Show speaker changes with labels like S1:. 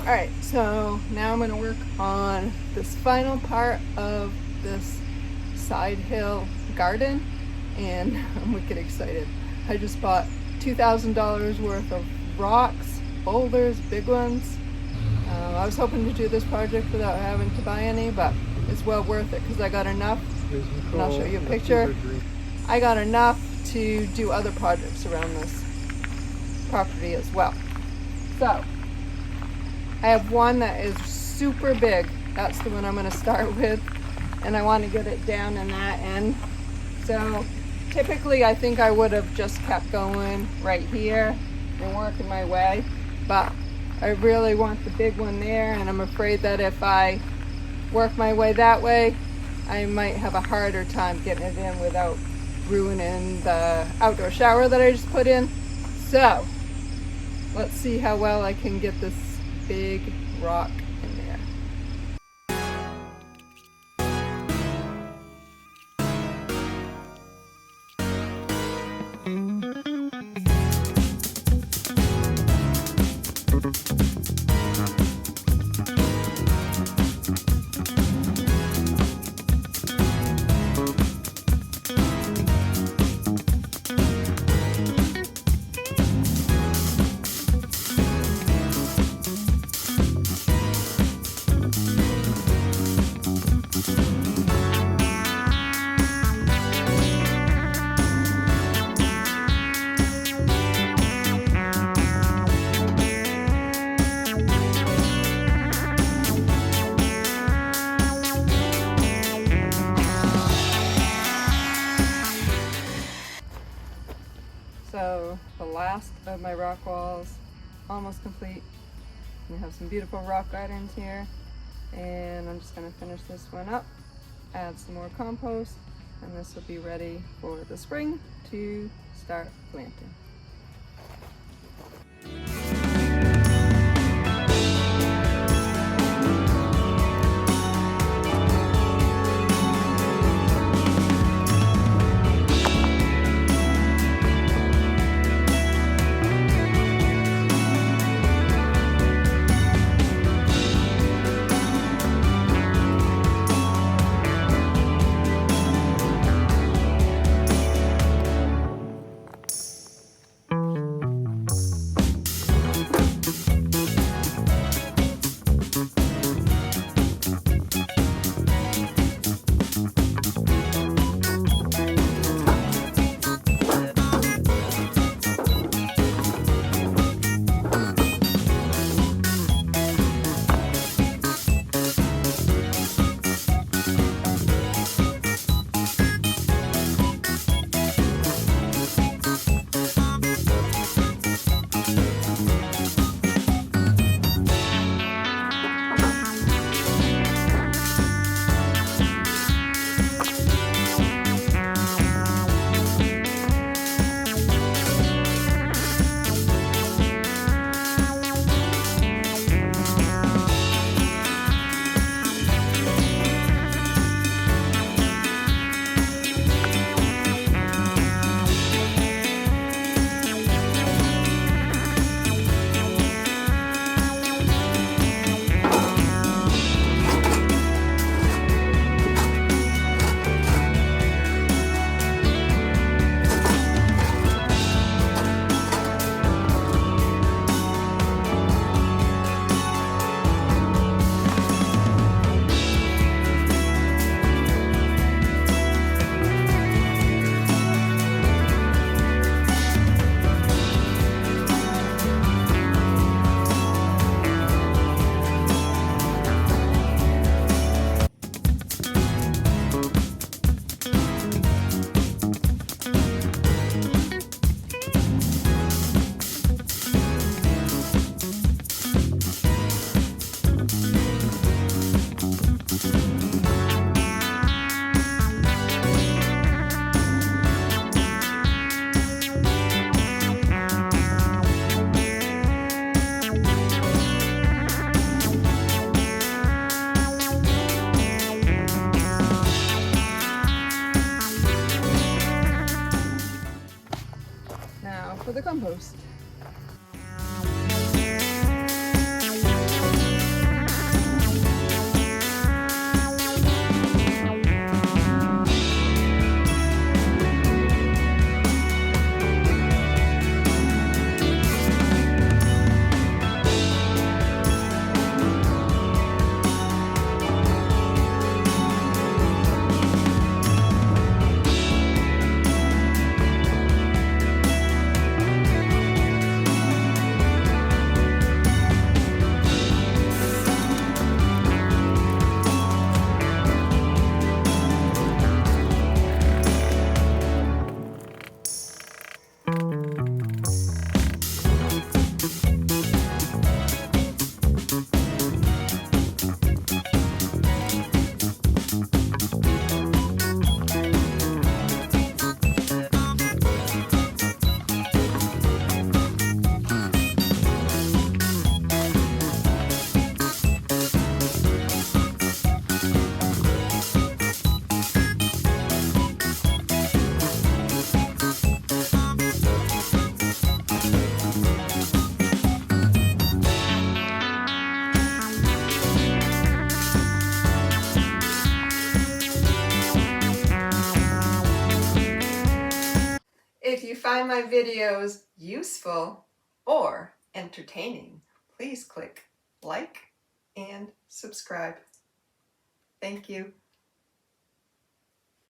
S1: Alright, so now I'm going to work on this final part of this side hill garden, and I'm wicked excited. I just bought $2,000 worth of rocks, boulders, big ones. I was hoping to do this project without having to buy any, but it's well worth it because I got enough, and I'll show you a picture. I got enough to do other projects around this property as well. So I have one that is super big. That's the one I'm going to start with, and I want to get it down in that end. So typically I think I would have just kept going right here and working my way, but I really want the big one there, and I'm afraid that if I work my way that way, I might have a harder time getting it in without ruining the outdoor shower that I just put in. So let's see how well I can get this big rock in there. So the last of my rock walls almost complete. We have some beautiful rock gardens here, and I'm just going to finish this one up, add some more compost, and this will be ready for the spring to start planting. For the compost. find my videos useful or entertaining, please click like and subscribe. Thank you.